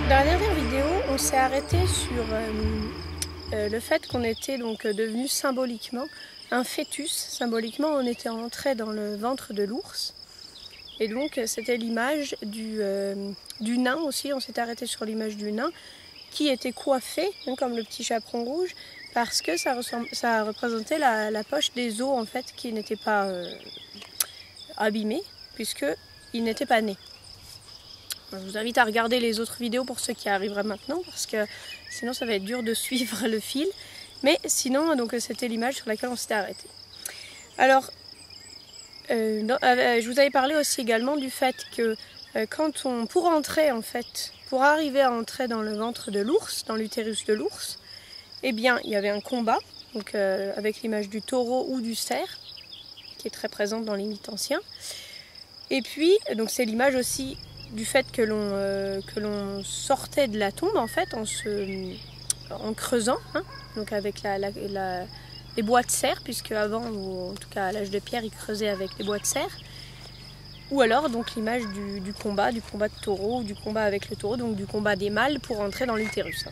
Dans la dernière vidéo, on s'est arrêté sur le fait qu'on était donc devenu symboliquement un fœtus. Symboliquement, on était entré dans le ventre de l'ours. Et donc, c'était l'image du nain aussi. On s'est arrêté sur l'image du nain qui était coiffé, hein, comme le petit chaperon rouge, parce que ça représentait la poche des os en fait, qui n'était pas abîmée, puisqu'il n'était pas né. Je vous invite à regarder les autres vidéos pour ceux qui arriveraient maintenant, parce que sinon ça va être dur de suivre le fil. Mais sinon, donc c'était l'image sur laquelle on s'était arrêté. Alors, je vous avais parlé aussi également du fait que pour arriver à entrer dans le ventre de l'ours, dans l'utérus de l'ours, eh bien, il y avait un combat, donc avec l'image du taureau ou du cerf, qui est très présente dans les mythes anciens. Et puis, donc c'est l'image aussi du fait que l'on sortait de la tombe en fait en creusant, hein, donc avec les bois de cerf, puisque avant, ou en tout cas à l'âge de pierre, ils creusaient avec les bois de cerf. Ou alors donc l'image du combat de taureau, ou du combat avec le taureau, donc du combat des mâles pour entrer dans l'utérus.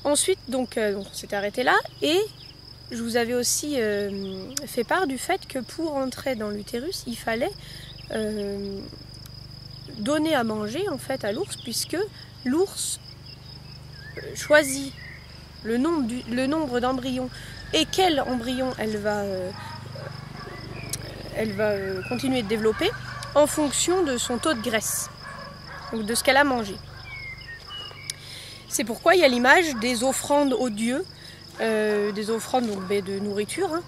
Ensuite, donc on s'était arrêté là, et je vous avais aussi fait part du fait que pour entrer dans l'utérus, il fallait donner à manger en fait à l'ours, puisque l'ours choisit le nombre d'embryons et quel embryon elle va continuer de développer en fonction de son taux de graisse, donc de ce qu'elle a mangé. C'est pourquoi il y a l'image des offrandes aux dieux, des offrandes donc, de nourriture, hein.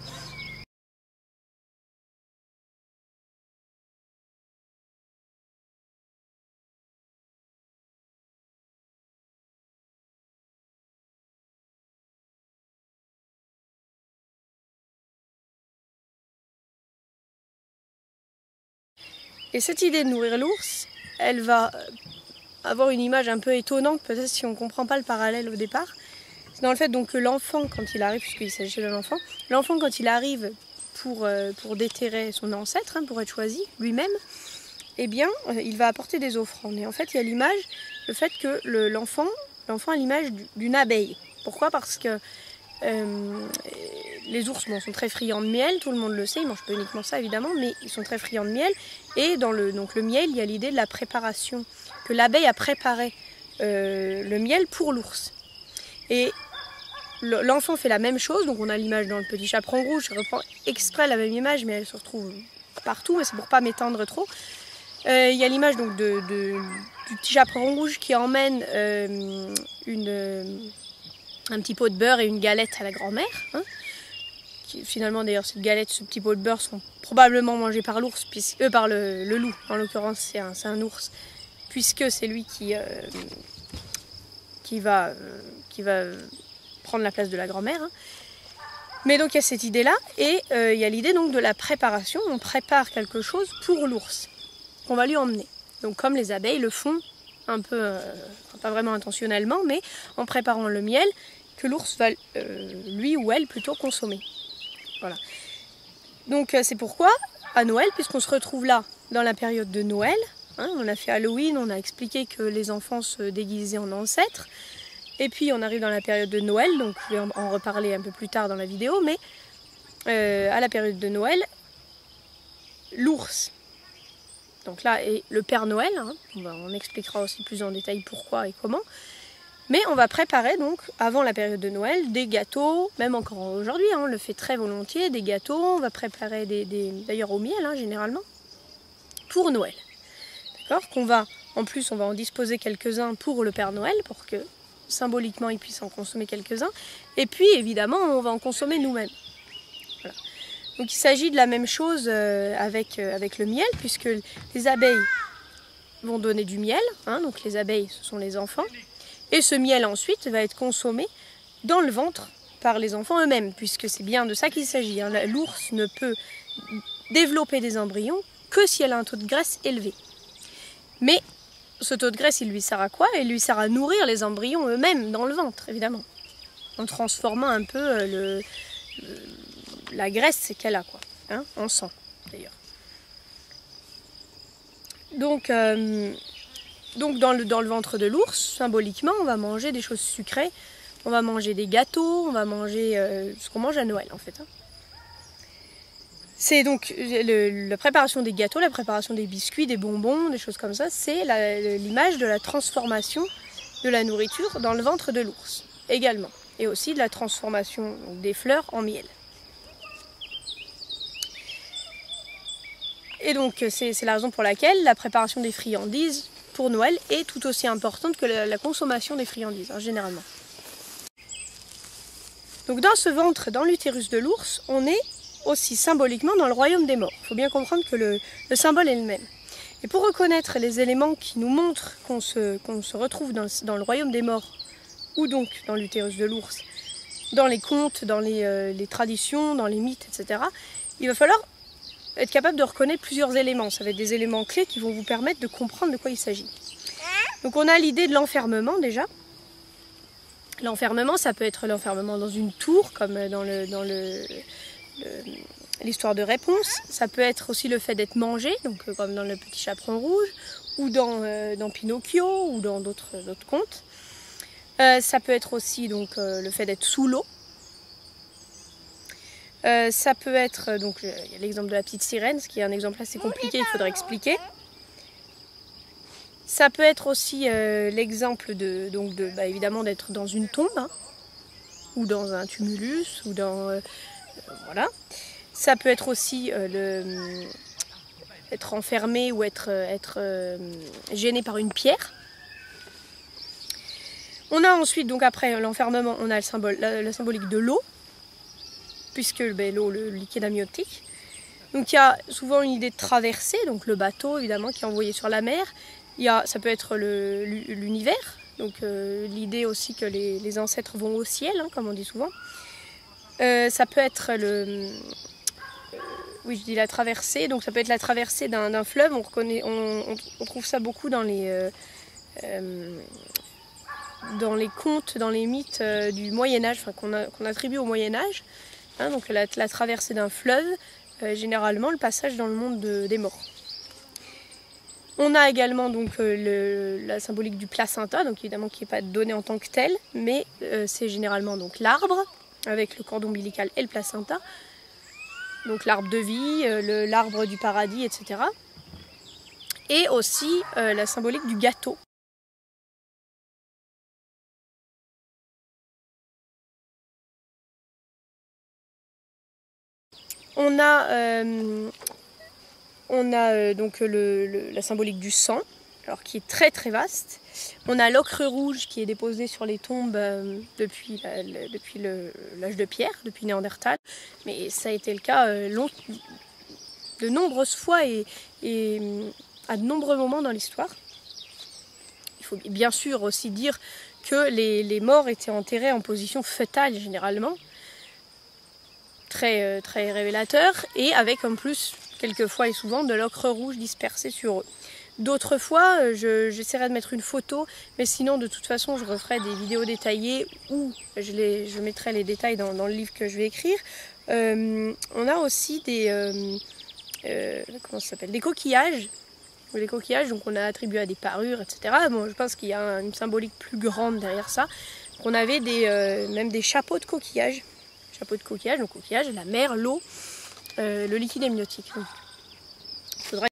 Et cette idée de nourrir l'ours, elle va avoir une image un peu étonnante, peut-être si on ne comprend pas le parallèle au départ. C'est dans le fait donc, que l'enfant, quand il arrive, puisqu'il s'agit d'un enfant, l'enfant quand il arrive pour déterrer son ancêtre, hein, pour être choisi lui-même, eh bien, il va apporter des offrandes. Et en fait, il y a l'image, le fait que l'enfant a l'image d'une abeille. Pourquoi ? Parce que les ours sont très friands de miel, tout le monde le sait, ils mangent pas uniquement ça évidemment, mais ils sont très friands de miel. Et dans le miel, il y a l'idée de la préparation, que l'abeille a préparé le miel pour l'ours. Et l'enfant fait la même chose, donc on a l'image dans le petit chaperon rouge, je reprends exprès la même image, mais elle se retrouve partout, mais c'est pour pas m'étendre trop. Il y a l'image donc du petit chaperon rouge qui emmène un petit pot de beurre et une galette à la grand-mère, hein. Finalement d'ailleurs cette galette, ce petit pot de beurre sont probablement mangés par l'ours, par le loup, en l'occurrence c'est un ours, puisque c'est lui qui va prendre la place de la grand-mère, hein. Mais donc il y a cette idée-là, et il y a l'idée donc de la préparation, on prépare quelque chose pour l'ours, qu'on va lui emmener. Donc comme les abeilles le font, un peu, pas vraiment intentionnellement, mais en préparant le miel que l'ours va, lui ou elle, plutôt consommer. Voilà. Donc c'est pourquoi, à Noël, puisqu'on se retrouve là, dans la période de Noël, hein, on a fait Halloween, on a expliqué que les enfants se déguisaient en ancêtres, et puis on arrive dans la période de Noël, donc je vais en reparler un peu plus tard dans la vidéo, mais à la période de Noël, l'ours, donc là, est le Père Noël, hein, on expliquera aussi plus en détail pourquoi et comment. Mais on va préparer donc, avant la période de Noël, des gâteaux, même encore aujourd'hui, hein, on le fait très volontiers, des gâteaux, on va préparer d'ailleurs au miel, hein, généralement, pour Noël. D'accord ? En plus, on va en disposer quelques-uns pour le Père Noël, pour que symboliquement il puisse en consommer quelques-uns. Et puis, évidemment, on va en consommer nous-mêmes. Voilà. Donc il s'agit de la même chose avec le miel, puisque les abeilles vont donner du miel, hein, donc les abeilles ce sont les enfants, et ce miel ensuite va être consommé dans le ventre par les enfants eux-mêmes, puisque c'est bien de ça qu'il s'agit, hein. L'ours ne peut développer des embryons que si elle a un taux de graisse élevé. Mais ce taux de graisse, il lui sert à quoi ? Il lui sert à nourrir les embryons eux-mêmes dans le ventre, évidemment, en transformant un peu la graisse qu'elle a, quoi, hein, en sang d'ailleurs. Donc Donc dans le ventre de l'ours, symboliquement, on va manger des choses sucrées, on va manger des gâteaux, on va manger ce qu'on mange à Noël en fait. C'est donc la préparation des gâteaux, la préparation des biscuits, des bonbons, des choses comme ça, c'est l'image de la transformation de la nourriture dans le ventre de l'ours également. Et aussi de la transformation des fleurs en miel. Et donc c'est la raison pour laquelle la préparation des friandises pour Noël est tout aussi importante que la consommation des friandises, hein, généralement. Donc dans ce ventre, dans l'utérus de l'ours, on est aussi symboliquement dans le royaume des morts. Il faut bien comprendre que le symbole est le même. Et pour reconnaître les éléments qui nous montrent qu'on se retrouve dans le royaume des morts, ou donc dans l'utérus de l'ours, dans les contes, dans les traditions, dans les mythes, etc., il va falloir être capable de reconnaître plusieurs éléments. Ça va être des éléments clés qui vont vous permettre de comprendre de quoi il s'agit. Donc on a l'idée de l'enfermement déjà. L'enfermement, ça peut être l'enfermement dans une tour, comme dans l'histoire de Réponse. Ça peut être aussi le fait d'être mangé, donc comme dans Le Petit Chaperon Rouge, ou dans Pinocchio, ou dans d'autres contes. Ça peut être aussi donc, le fait d'être sous l'eau. Ça peut être, donc il y a l'exemple de la petite sirène, ce qui est un exemple assez compliqué, il faudrait expliquer. Ça peut être aussi l'exemple évidemment d'être dans une tombe, hein, ou dans un tumulus, ou dans... voilà. Ça peut être aussi être enfermé ou être gêné par une pierre. On a ensuite, donc après l'enfermement, on a la symbolique de l'eau, puisque l'eau, le liquide amniotique. Donc il y a souvent une idée de traversée, donc le bateau évidemment qui est envoyé sur la mer. Ça peut être l'univers, donc l'idée aussi que les ancêtres vont au ciel, hein, comme on dit souvent. Ça peut être oui, je dis la traversée, donc ça peut être la traversée d'un fleuve. On trouve ça beaucoup dans les contes, dans les mythes du Moyen-Âge, enfin, qu'on attribue au Moyen-Âge. Hein, donc la traversée d'un fleuve, généralement le passage dans le monde des morts. On a également donc la symbolique du placenta, donc évidemment qui n'est pas donné en tant que tel, mais c'est généralement donc l'arbre avec le cordon ombilical et le placenta, donc l'arbre de vie, l'arbre du paradis, etc. Et aussi la symbolique du gâteau. On a donc la symbolique du sang, alors qui est très très vaste. On a l'ocre rouge qui est déposé sur les tombes depuis l'âge de pierre, depuis Néandertal. Mais ça a été le cas de nombreuses fois et à de nombreux moments dans l'histoire. Il faut bien sûr aussi dire que les morts étaient enterrés en position fœtale généralement. Très, très révélateur, et avec en plus, quelquefois et souvent, de l'ocre rouge dispersé sur eux. D'autres fois, j'essaierai de mettre une photo, mais sinon, de toute façon, je referai des vidéos détaillées où je mettrai les détails dans le livre que je vais écrire. On a aussi des coquillages. Les coquillages, donc on a attribué à des parures, etc. Bon, je pense qu'il y a une symbolique plus grande derrière ça. On avait même des chapeaux de coquillages. Chapeau de coquillage, donc coquillage, la mer, l'eau, le liquide amniotique. Donc, il faudra...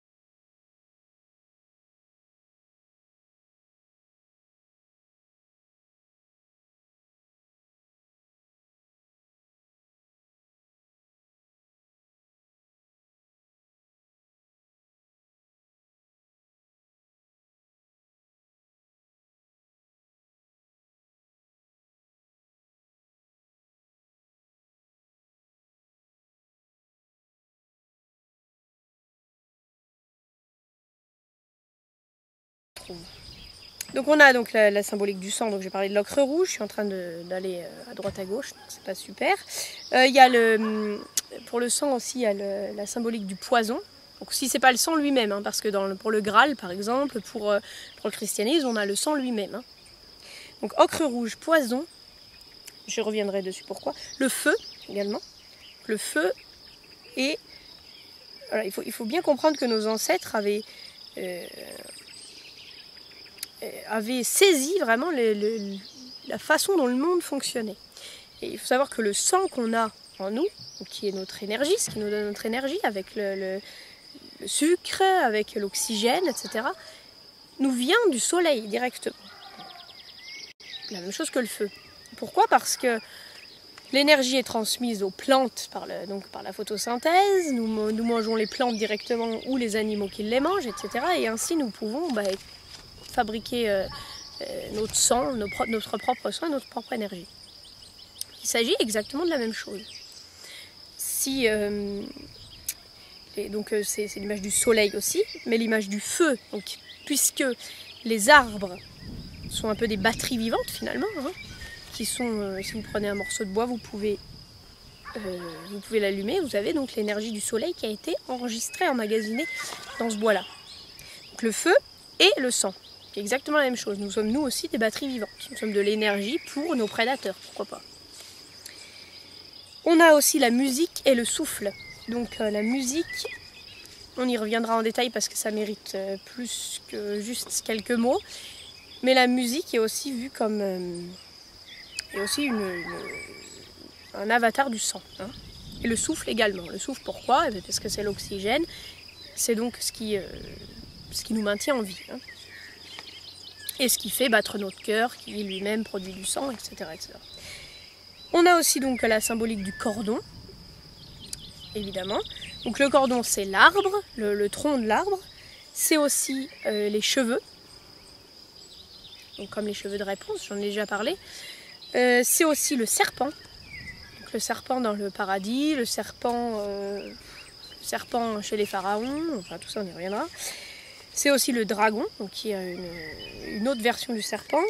Donc on a donc la symbolique du sang, donc j'ai parlé de l'ocre rouge, je suis en train d'aller à droite à gauche, donc c'est pas super. Il y a pour le sang aussi, il y a la symbolique du poison. Donc si c'est pas le sang lui-même, hein, parce que pour le Graal par exemple, pour le christianisme, on a le sang lui-même. Hein. Donc ocre rouge, poison, je reviendrai dessus pourquoi. Le feu également. Le feu et... Voilà, il faut bien comprendre que nos ancêtres avaient... avait saisi vraiment la façon dont le monde fonctionnait. Et il faut savoir que le sang qu'on a en nous, qui est notre énergie, ce qui nous donne notre énergie, avec le sucre, avec l'oxygène, etc., nous vient du soleil directement. La même chose que le feu. Pourquoi? Parce que l'énergie est transmise aux plantes par la photosynthèse, nous mangeons les plantes directement ou les animaux qui les mangent, etc. Et ainsi nous pouvons fabriquer notre sang, notre propre sang et notre propre énergie. Il s'agit exactement de la même chose. Donc c'est l'image du soleil aussi, mais l'image du feu, donc, puisque les arbres sont un peu des batteries vivantes finalement, hein, qui sont, si vous prenez un morceau de bois, vous pouvez l'allumer, vous avez donc l'énergie du soleil qui a été enregistrée, emmagasinée dans ce bois-là. Donc le feu et le sang, c'est exactement la même chose. Nous sommes nous aussi des batteries vivantes, nous sommes de l'énergie pour nos prédateurs, pourquoi pas. On a aussi la musique et le souffle. Donc la musique, on y reviendra en détail parce que ça mérite plus que juste quelques mots. Mais la musique est aussi vue comme un avatar du sang. Hein. Et le souffle également. Le souffle pourquoi? Parce que c'est l'oxygène. C'est donc ce qui nous maintient en vie. Hein. Et ce qui fait battre notre cœur, qui lui-même produit du sang, etc., etc. On a aussi donc la symbolique du cordon, évidemment. Donc le cordon, c'est l'arbre, le tronc de l'arbre. C'est aussi les cheveux. Donc, comme les cheveux de réponse, j'en ai déjà parlé. C'est aussi le serpent. Donc, le serpent dans le paradis, le serpent chez les pharaons, enfin tout ça on y reviendra. C'est aussi le dragon, donc qui est une autre version du serpent.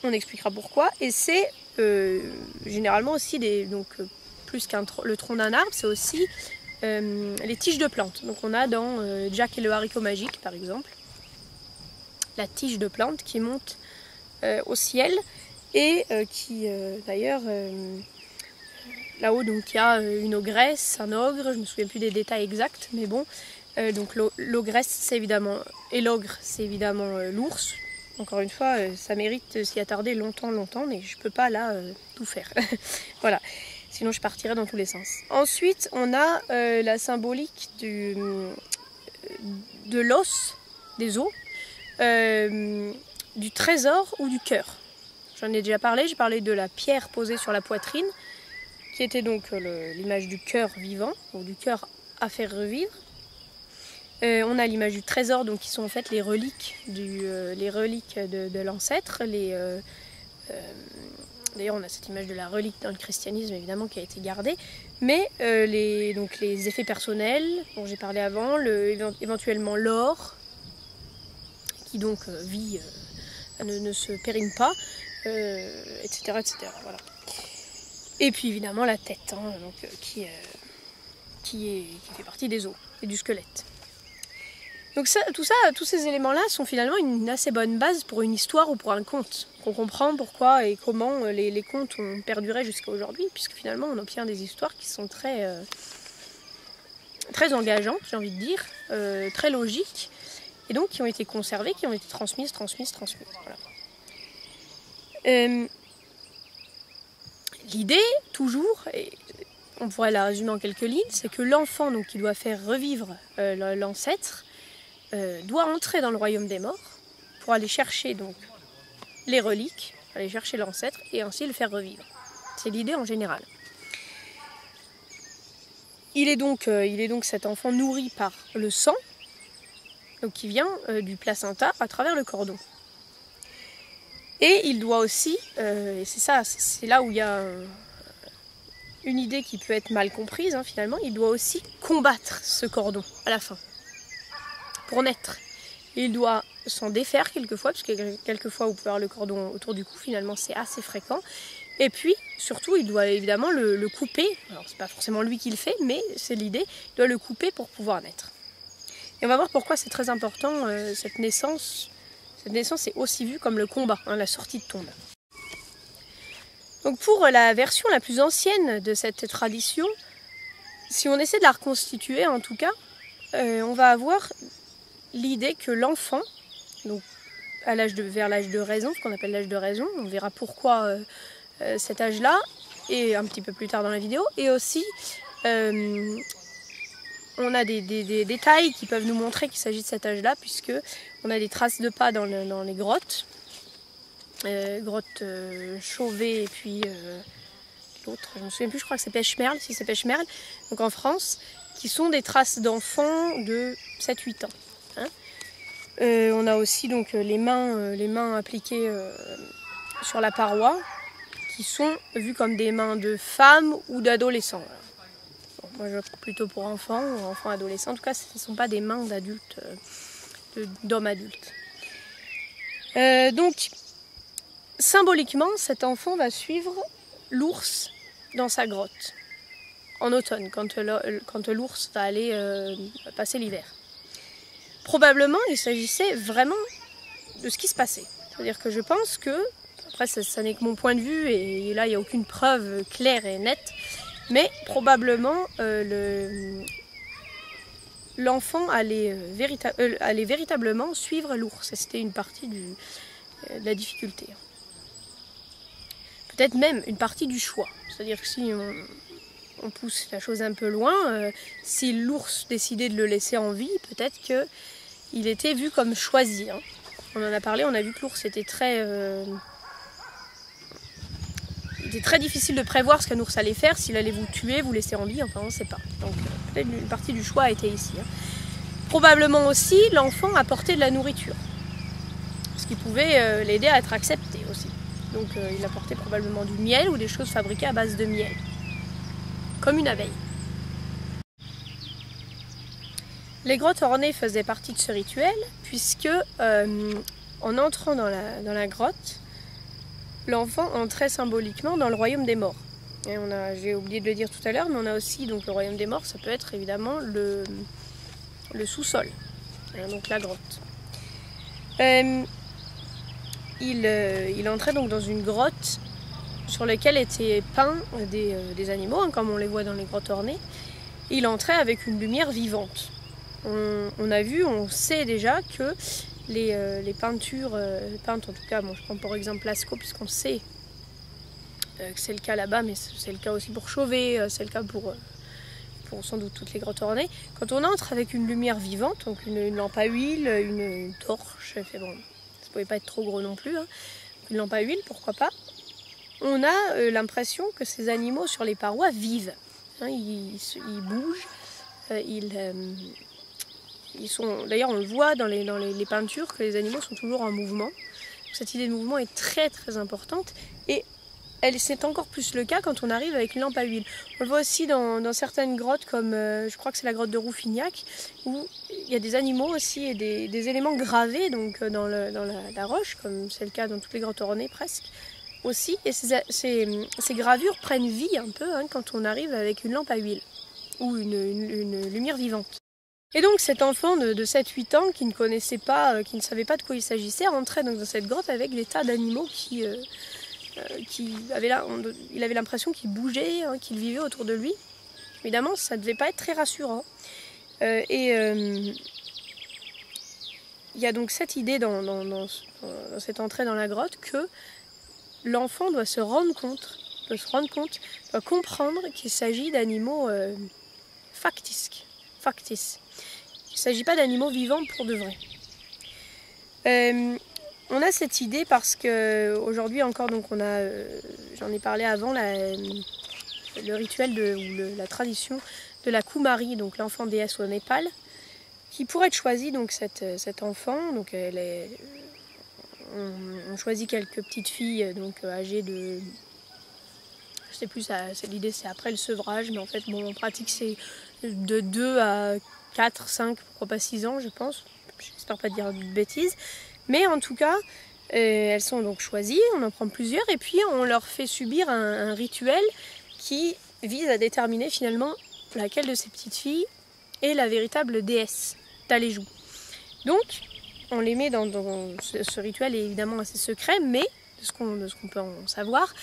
On expliquera pourquoi. Et c'est généralement aussi plus le tronc d'un arbre, c'est aussi les tiges de plantes. Donc on a dans Jack et le haricot magique par exemple, la tige de plante qui monte au ciel et qui d'ailleurs là-haut donc il y a une ogresse, un ogre, je me souviens plus des détails exacts, mais bon, donc l'ogresse c'est évidemment, et l'ogre c'est évidemment l'ours. Encore une fois, ça mérite s'y attarder longtemps, mais je peux pas là tout faire. Voilà, sinon je partirais dans tous les sens. Ensuite, on a la symbolique de l'os, des os, du trésor ou du cœur. J'en ai déjà parlé, j'ai parlé de la pierre posée sur la poitrine, qui était donc l'image du cœur vivant, ou du cœur à faire revivre. On a l'image du trésor, donc qui sont en fait les reliques de l'ancêtre. D'ailleurs, on a cette image de la relique dans le christianisme, évidemment, qui a été gardée. Mais les effets personnels, dont j'ai parlé avant, éventuellement l'or, qui donc vit, ne se périme pas, etc., etc. Voilà. Et puis évidemment la tête, hein, donc, qui fait partie des os et du squelette. Donc tous ces éléments-là sont finalement une assez bonne base pour une histoire ou pour un conte. On comprend pourquoi et comment les contes ont perduré jusqu'à aujourd'hui, puisque finalement on obtient des histoires qui sont très engageantes, j'ai envie de dire, très logiques, et donc qui ont été conservées, qui ont été transmises. Voilà. L'idée, toujours, et on pourrait la résumer en quelques lignes, c'est que l'enfant donc, qui doit faire revivre l'ancêtre, doit entrer dans le royaume des morts pour aller chercher donc les reliques, aller chercher l'ancêtre et ainsi le faire revivre. C'est l'idée en général. Il est donc cet enfant nourri par le sang, donc qui vient du placenta à travers le cordon. Et il doit aussi, et c'est là où il y a une idée qui peut être mal comprise, hein, finalement, il doit aussi combattre ce cordon à la fin. Pour naître. Il doit s'en défaire quelquefois, parce que quelquefois vous pouvez avoir le cordon autour du cou, finalement c'est assez fréquent. Et puis, surtout, il doit évidemment le couper. Alors c'est pas forcément lui qui le fait, mais c'est l'idée, il doit le couper pour pouvoir naître. Et on va voir pourquoi c'est très important, cette naissance. Cette naissance est aussi vue comme le combat, hein, la sortie de tombe. Donc pour la version la plus ancienne de cette tradition, si on essaie de la reconstituer en tout cas, on va avoir l'idée que l'enfant, donc vers l'âge de raison, ce qu'on appelle l'âge de raison. On verra pourquoi cet âge-là, et un petit peu plus tard dans la vidéo. Et aussi, on a des détails qui peuvent nous montrer qu'il s'agit de cet âge-là, puisque on a des traces de pas dans les grottes. Grotte Chauvet et puis l'autre, je ne me souviens plus, je crois que c'est Pêche-Merle, si c'est Pêche-Merle, donc en France, qui sont des traces d'enfants de 7-8 ans. Hein. On a aussi donc les mains appliquées sur la paroi, qui sont vues comme des mains de femmes ou d'adolescents. Bon, moi je prends plutôt pour enfants ou enfants adolescents, en tout cas ce ne sont pas des mains d'adultes, d'hommes adultes. Donc, symboliquement, cet enfant va suivre l'ours dans sa grotte en automne, quand l'ours va aller passer l'hiver. Probablement, il s'agissait vraiment de ce qui se passait. C'est-à-dire que je pense que, après ça n'est que mon point de vue, et là il n'y a aucune preuve claire et nette, mais probablement l'enfant allait véritablement suivre l'ours. C'était une partie de la difficulté. Peut-être même une partie du choix. C'est-à-dire que si on pousse la chose un peu loin, si l'ours décidait de le laisser en vie, peut-être qu'il était vu comme choisi. Hein. On en a parlé, on a vu que l'ours était très difficile de prévoir ce qu'un ours allait faire, s'il allait vous tuer, vous laisser en vie, enfin on ne sait pas. Donc peut-être une partie du choix a été ici. Hein. Probablement aussi, l'enfant apportait de la nourriture, ce qui pouvait l'aider à être accepté aussi. Donc il apportait probablement du miel ou des choses fabriquées à base de miel, comme une abeille. Les grottes ornées faisaient partie de ce rituel, puisque en entrant dans la grotte, l'enfant entrait symboliquement dans le royaume des morts. J'ai oublié de le dire tout à l'heure, mais on a aussi donc le royaume des morts, ça peut être évidemment le sous-sol, donc la grotte. Il entrait donc dans une grotte sur laquelle étaient peints des animaux, hein, comme on les voit dans les grottes ornées. Il entrait avec une lumière vivante. On sait déjà que les peintures peintes, en tout cas, bon, je prends par exemple Lascaux, puisqu'on sait que c'est le cas là-bas, mais c'est le cas aussi pour Chauvet, c'est le cas pour sans doute toutes les grottes ornées. Quand on entre avec une lumière vivante, donc une lampe à huile, une torche, fait bon, ça ne pouvait pas être trop gros non plus, hein, une lampe à huile, pourquoi pas, on a l'impression que ces animaux sur les parois vivent. Hein, ils bougent, d'ailleurs, on le voit dans les peintures que les animaux sont toujours en mouvement. Cette idée de mouvement est très très importante et c'est encore plus le cas quand on arrive avec une lampe à huile. On le voit aussi dans certaines grottes, comme je crois que c'est la grotte de Rouffignac, où il y a des animaux aussi et des éléments gravés donc, dans la roche, comme c'est le cas dans toutes les grottes ornées presque aussi. Et ces gravures prennent vie un peu hein, quand on arrive avec une lampe à huile ou une lumière vivante. Et donc cet enfant de 7-8 ans qui ne connaissait pas, qui ne savait pas de quoi il s'agissait, rentrait donc dans cette grotte avec des tas d'animaux il avait l'impression qu'il bougeait, hein, qu'il vivait autour de lui. Évidemment, ça ne devait pas être très rassurant. Il y a donc cette idée dans cette entrée dans la grotte que l'enfant doit se rendre compte, doit comprendre qu'il s'agit d'animaux factices. Il ne s'agit pas d'animaux vivants pour de vrai. On a cette idée parce qu'aujourd'hui encore, donc j'en ai parlé avant, le rituel la tradition de la Kumari, donc l'enfant déesse au Népal, qui pourrait être choisi, donc cet enfant. Donc on choisit quelques petites filles donc âgées de, je sais plus, l'idée c'est après le sevrage, mais en fait bon, en pratique c'est de 2 à 4, 5, pourquoi pas 6 ans je pense, j'espère pas dire de bêtises. Mais en tout cas, elles sont donc choisies, on en prend plusieurs et puis on leur fait subir un rituel qui vise à déterminer finalement laquelle de ces petites filles est la véritable déesse d'Aléjou. Donc, on les met dans ce rituel est évidemment assez secret, mais de ce qu'on peut en savoir,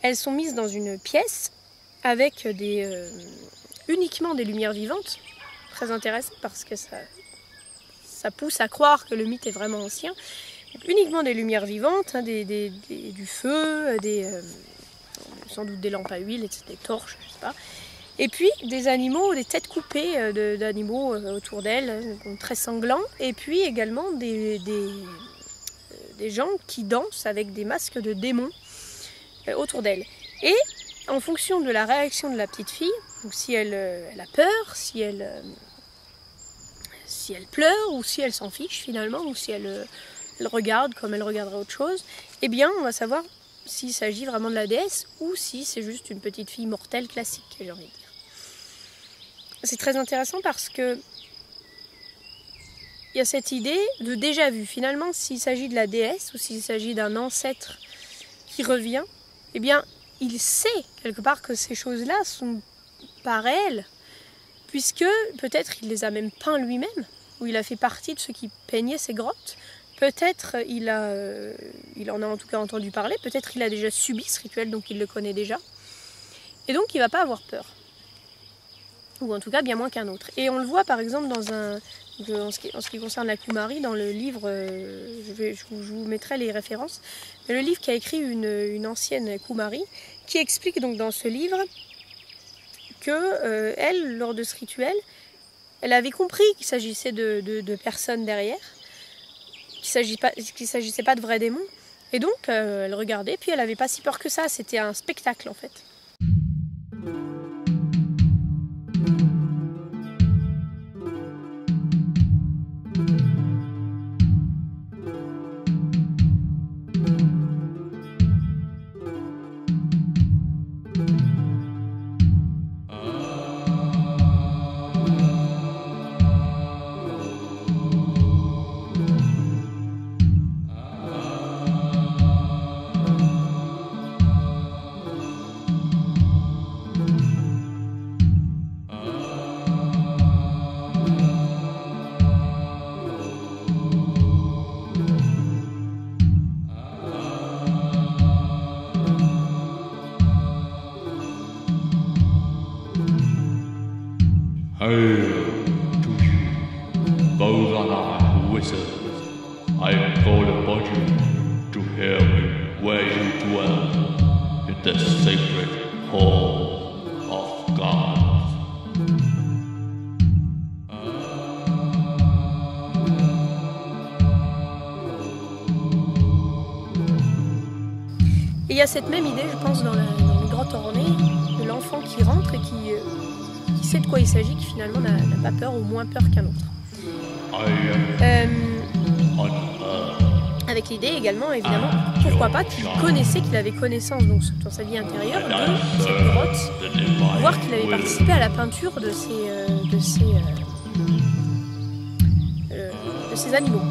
elles sont mises dans une pièce avec uniquement des lumières vivantes, très intéressant parce que ça pousse à croire que le mythe est vraiment ancien, Donc, uniquement des lumières vivantes, hein, du feu, sans doute des lampes à huile, etc., des torches, je sais pas. Et puis des animaux, des têtes coupées d'animaux autour d'elle, très sanglants. Et puis également des gens qui dansent avec des masques de démons autour d'elle. Et en fonction de la réaction de la petite fille, donc si elle a peur, si elle pleure, ou si elle s'en fiche finalement, ou si elle regarde comme elle regarderait autre chose, eh bien on va savoir s'il s'agit vraiment de la déesse ou si c'est juste une petite fille mortelle classique, j'ai envie de dire. C'est très intéressant parce que il y a cette idée de déjà vu. Finalement, s'il s'agit de la déesse ou s'il s'agit d'un ancêtre qui revient, eh bien, il sait quelque part que ces choses-là sont pas réelles, puisque peut-être il les a même peints lui-même, ou il a fait partie de ceux qui peignaient ces grottes. Peut-être il en a en tout cas entendu parler, peut-être il a déjà subi ce rituel, donc il le connaît déjà. Et donc il ne va pas avoir peur. Ou en tout cas bien moins qu'un autre. Et on le voit par exemple en ce qui concerne la Kumari, dans le livre, je vous mettrai les références, mais le livre qu'a écrit une ancienne Kumari, qui explique donc dans ce livre que elle, lors de ce rituel, elle avait compris qu'il s'agissait de personnes derrière, qu'il ne s'agissait pas de vrais démons, et donc elle regardait, puis elle n'avait pas si peur que ça, c'était un spectacle en fait. Hail to you, Bozana wizard. I call upon you to hear me where you dwell, in the sacred hall of gods. Et il y a cette même idée, je pense, dans les grottes ornées, de l'enfant qui rentre et qui sait de quoi il s'agit, qui finalement n'a pas peur ou moins peur qu'un autre. Avec l'idée également, évidemment, pourquoi pas, qu'il connaissait, qu'il avait connaissance donc, dans sa vie intérieure de cette grotte, voire qu'il avait participé à la peinture de ces animaux.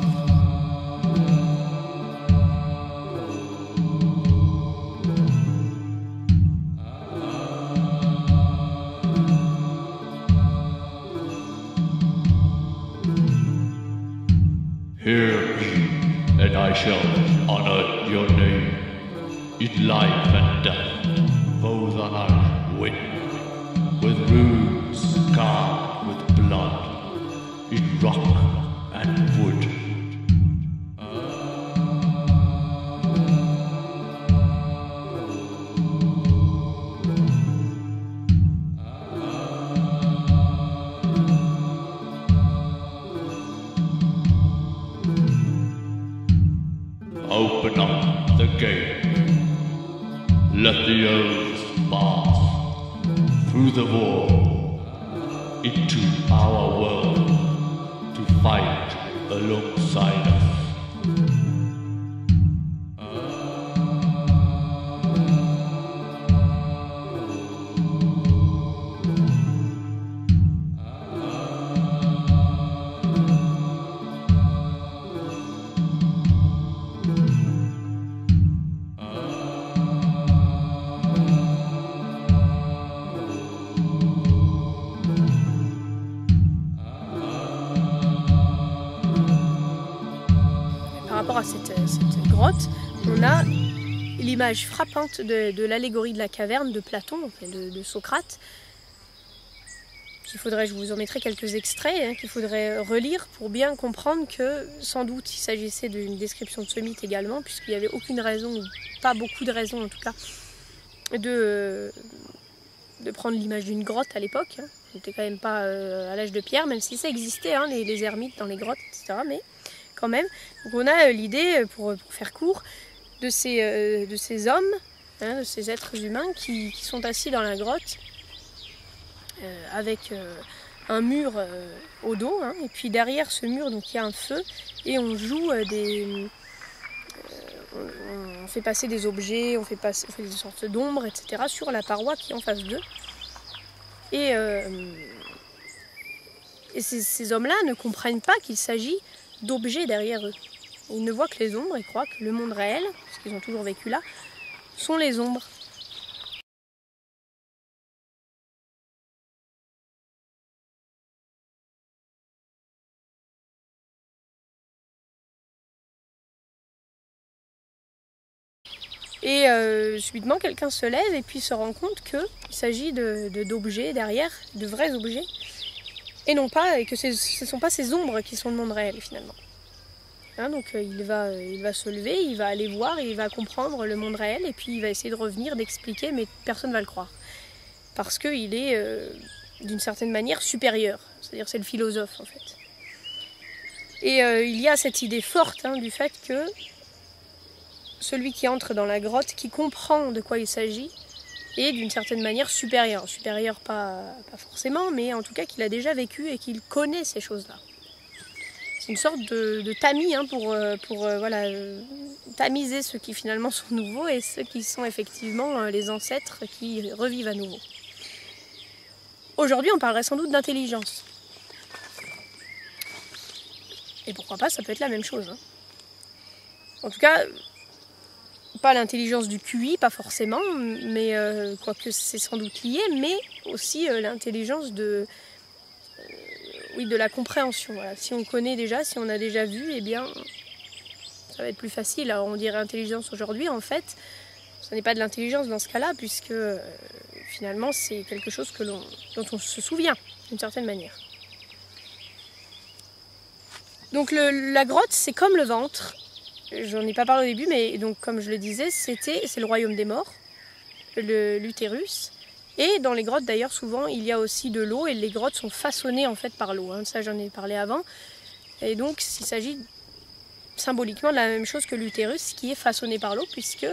Hear me, and I shall honor your name. In life and death, both are win. With runes carved with blood, in rock and wood. Open up the gate. Let the elves pass through the wall into our world to fight alongside us. Par rapport à cette grotte, on a l'image frappante de l'allégorie de la caverne de Platon, enfin de Socrate, je vous en mettrai quelques extraits, hein, qu'il faudrait relire pour bien comprendre que sans doute il s'agissait d'une description de ce mythe également, puisqu'il n'y avait aucune raison, ou pas beaucoup de raisons en tout cas, de prendre l'image d'une grotte à l'époque. Hein. On n'était quand même pas à l'âge de pierre, même si ça existait, hein, les ermites dans les grottes, etc. Mais quand même, donc on a l'idée, pour faire court, de ces hommes, hein, de ces êtres humains qui sont assis dans la grotte, avec un mur au dos, hein, et puis derrière ce mur donc il y a un feu et on joue on fait passer des objets, on fait des sortes d'ombres, etc. sur la paroi qui est en face d'eux. Et ces hommes-là ne comprennent pas qu'il s'agit d'objets derrière eux. Ils ne voient que les ombres et croient que le monde réel, parce qu'ils ont toujours vécu là, sont les ombres. Et subitement, quelqu'un se lève et puis se rend compte qu'il s'agit d'objets derrière, de vrais objets, et non pas, et que ce ne sont pas ces ombres qui sont le monde réel finalement. Hein, donc il va se lever, il va aller voir, il va comprendre le monde réel, et puis il va essayer de revenir, d'expliquer, mais personne ne va le croire. Parce qu'il est d'une certaine manière supérieur, c'est-à-dire c'est le philosophe en fait. Et il y a cette idée forte, hein, du fait que celui qui entre dans la grotte, qui comprend de quoi il s'agit, est d'une certaine manière supérieur. Supérieur pas forcément, mais en tout cas qu'il a déjà vécu et qu'il connaît ces choses-là. C'est une sorte de tamis, hein, pour voilà, tamiser ceux qui finalement sont nouveaux et ceux qui sont effectivement les ancêtres qui revivent à nouveau. Aujourd'hui, on parlerait sans doute d'intelligence. Et pourquoi pas, ça peut être la même chose. Hein. En tout cas, pas l'intelligence du QI, pas forcément, mais quoique c'est sans doute lié, mais aussi l'intelligence de la compréhension. Voilà. Si on connaît déjà, si on a déjà vu, eh bien, ça va être plus facile. Alors on dirait intelligence aujourd'hui, en fait, ce n'est pas de l'intelligence dans ce cas-là, puisque finalement c'est quelque chose dont on se souvient, d'une certaine manière. Donc la grotte, c'est comme le ventre. J'en ai pas parlé au début, mais donc comme je le disais, c'est le royaume des morts, l'utérus. Et dans les grottes d'ailleurs, souvent, il y a aussi de l'eau, et les grottes sont façonnées en fait par l'eau. Hein. Ça, j'en ai parlé avant. Et donc, il s'agit symboliquement de la même chose que l'utérus, qui est façonné par l'eau, puisque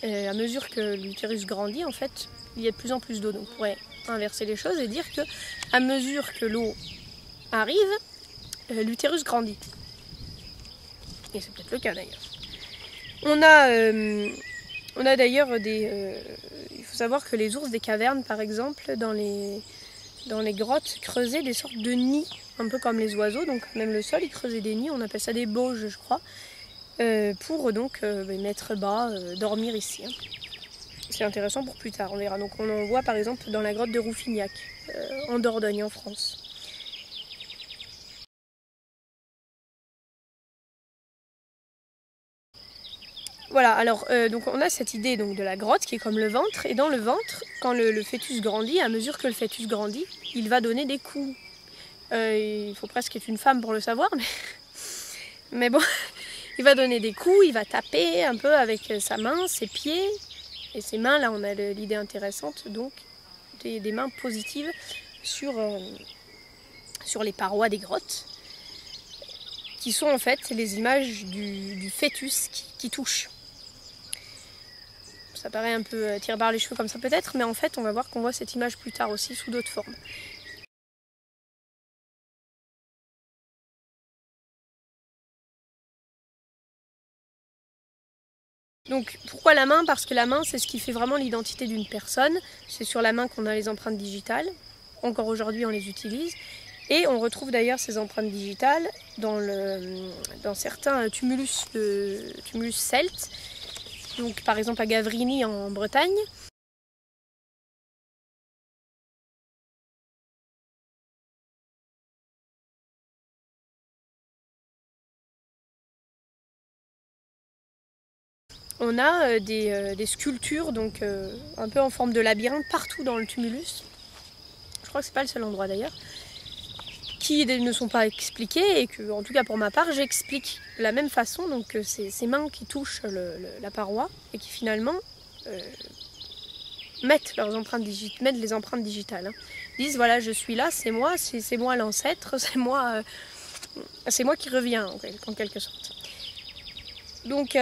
à mesure que l'utérus grandit, en fait, il y a de plus en plus d'eau. Donc, on pourrait inverser les choses et dire que à mesure que l'eau arrive, l'utérus grandit. Et c'est peut-être le cas d'ailleurs. On a d'ailleurs il faut savoir que les ours des cavernes, par exemple, dans les grottes, creusaient des sortes de nids, un peu comme les oiseaux, donc même le sol, ils creusaient des nids, on appelle ça des bauges, je crois, pour donc mettre bas, dormir ici. Hein. C'est intéressant pour plus tard, on verra. Donc on en voit par exemple dans la grotte de Rouffignac, en Dordogne, en France. Voilà, alors donc on a cette idée donc de la grotte qui est comme le ventre, et dans le ventre, quand le fœtus grandit, à mesure que le fœtus grandit, il va donner des coups. Il faut presque être une femme pour le savoir, mais bon, il va donner des coups, il va taper un peu avec sa main, ses pieds, et ses mains, là on a l'idée intéressante, donc des mains positives sur les parois des grottes, qui sont en fait les images du fœtus qui touche. Ça paraît un peu tiré par les cheveux comme ça peut-être, mais en fait on va voir qu'on voit cette image plus tard aussi sous d'autres formes. Donc pourquoi la main? Parce que la main, c'est ce qui fait vraiment l'identité d'une personne. C'est sur la main qu'on a les empreintes digitales. Encore aujourd'hui on les utilise. Et on retrouve d'ailleurs ces empreintes digitales dans certains tumulus celtes. Donc par exemple à Gavrini en Bretagne. On a des sculptures donc un peu en forme de labyrinthe partout dans le tumulus. Je crois que c'est pas le seul endroit d'ailleurs, qui ne sont pas expliqués et que, en tout cas pour ma part, j'explique de la même façon. Donc c'est ces mains qui touchent la paroi et qui finalement mettent les empreintes digitales. Disent voilà, je suis là, c'est moi l'ancêtre, c'est moi qui reviens en quelque sorte. Donc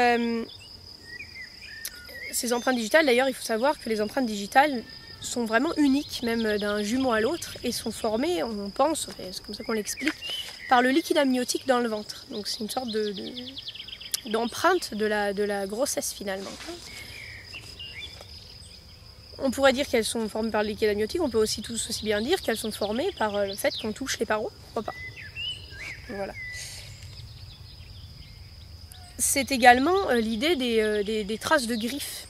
ces empreintes digitales, d'ailleurs, il faut savoir que les empreintes digitales sont vraiment uniques, même d'un jumeau à l'autre, et sont formées, on pense, c'est comme ça qu'on l'explique, par le liquide amniotique dans le ventre. Donc c'est une sorte d'empreinte de la grossesse finalement. On pourrait dire qu'elles sont formées par le liquide amniotique, on peut aussi bien dire qu'elles sont formées par le fait qu'on touche les parois, pourquoi pas. Voilà. C'est également l'idée des traces de griffes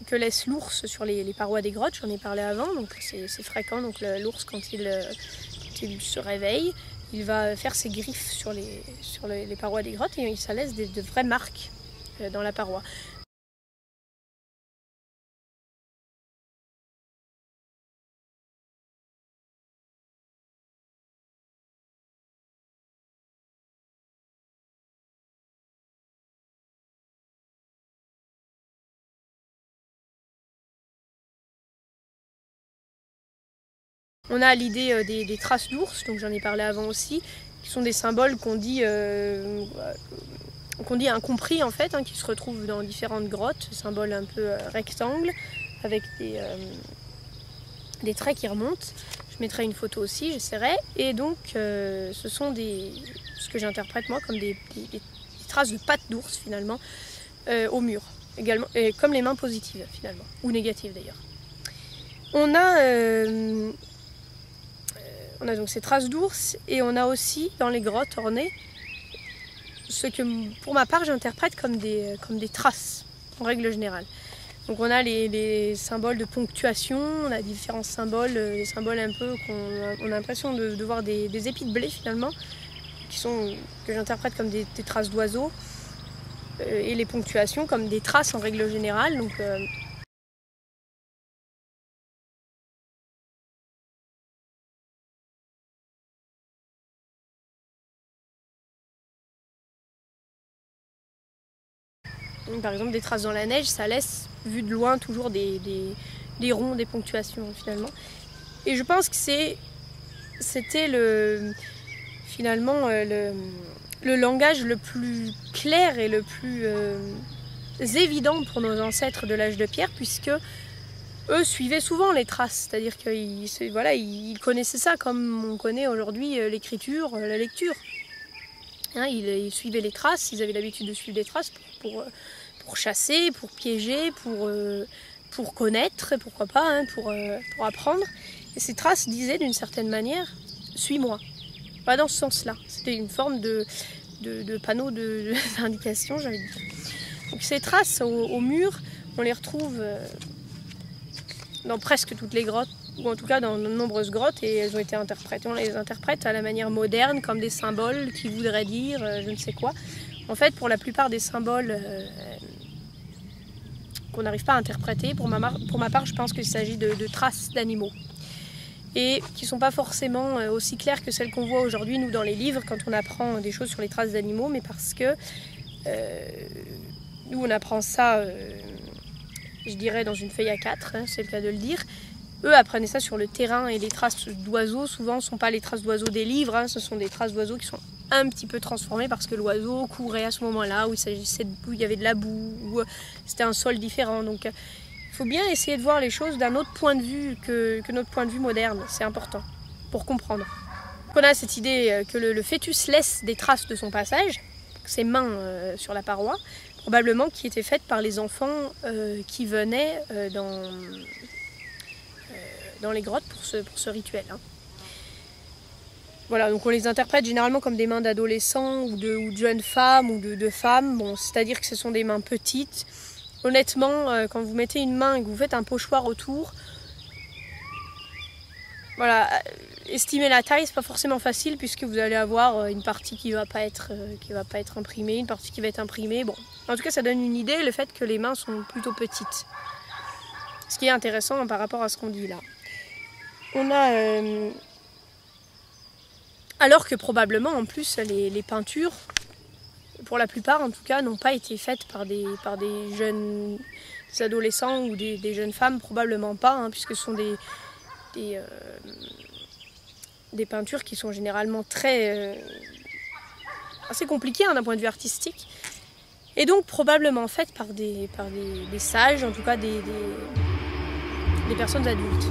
que laisse l'ours sur les parois des grottes, j'en ai parlé avant, donc c'est fréquent. Donc l'ours, quand il se réveille, il va faire ses griffes sur les parois des grottes et ça laisse de vraies marques dans la paroi. On a l'idée des traces d'ours, donc j'en ai parlé avant aussi, qui sont des symboles qu'on dit incompris en fait, qui se retrouvent dans différentes grottes, symboles un peu rectangles, avec des traits qui remontent. Je mettrai une photo aussi, j'essaierai. Et donc ce sont ce que j'interprète moi comme des traces de pattes d'ours finalement au mur, également, et comme les mains positives finalement, ou négatives d'ailleurs. On a donc ces traces d'ours et on a aussi dans les grottes ornées ce que pour ma part j'interprète comme des traces en règle générale. Donc on a les symboles de ponctuation, on a différents symboles, des symboles un peu qu'on a l'impression de voir des épis de blé finalement, que j'interprète comme des traces d'oiseaux, et les ponctuations comme des traces en règle générale. Donc, par exemple des traces dans la neige, ça laisse vu de loin toujours des ronds, des ponctuations finalement. Et je pense que c'était finalement le langage le plus clair et le plus évident pour nos ancêtres de l'âge de pierre, puisque eux suivaient souvent les traces, c'est-à-dire qu'ils connaissaient ça comme on connaît aujourd'hui l'écriture, la lecture. Ils suivaient les traces, ils avaient l'habitude de suivre des traces pour chasser, pour piéger, pour connaître, pourquoi pas, pour apprendre. Et ces traces disaient d'une certaine manière « suis-moi ». Pas dans ce sens-là, c'était une forme de panneau d'indication, j'ai envie de dire. Donc ces traces au mur, on les retrouve dans presque toutes les grottes, ou en tout cas dans de nombreuses grottes, et elles ont été interprétées. On les interprète à la manière moderne, comme des symboles qui voudraient dire je ne sais quoi. En fait, pour la plupart des symboles qu'on n'arrive pas à interpréter, pour ma part, je pense qu'il s'agit de traces d'animaux. Et qui ne sont pas forcément aussi claires que celles qu'on voit aujourd'hui, nous, dans les livres, quand on apprend des choses sur les traces d'animaux, mais parce que nous, on apprend ça, je dirais, dans une feuille A4, c'est le cas de le dire. Eux apprenaient ça sur le terrain, et les traces d'oiseaux, souvent, ne sont pas les traces d'oiseaux des livres, ce sont des traces d'oiseaux qui sont un petit peu transformées parce que l'oiseau courait à ce moment-là, où il y avait de la boue, où c'était un sol différent. Donc, il faut bien essayer de voir les choses d'un autre point de vue que notre point de vue moderne, c'est important pour comprendre. On a cette idée que le fœtus laisse des traces de son passage, ses mains sur la paroi, probablement qui étaient faites par les enfants qui venaient dans les grottes pour ce rituel. Voilà, donc on les interprète généralement comme des mains d'adolescents ou de jeunes femmes ou de femmes, c'est-à-dire que ce sont des mains petites. Honnêtement, quand vous mettez une main et que vous faites un pochoir autour, voilà, estimer la taille, c'est pas forcément facile puisque vous allez avoir une partie qui va pas être imprimée, une partie qui va être imprimée. Bon, en tout cas, ça donne une idée, le fait que les mains sont plutôt petites. Ce qui est intéressant par rapport à ce qu'on dit là. on a... alors que probablement, en plus, les peintures, pour la plupart en tout cas, n'ont pas été faites par des jeunes adolescents ou des jeunes femmes, probablement pas, hein, puisque ce sont des peintures qui sont généralement assez compliquées, hein, d'un point de vue artistique, et donc probablement faites par des sages, en tout cas des personnes adultes.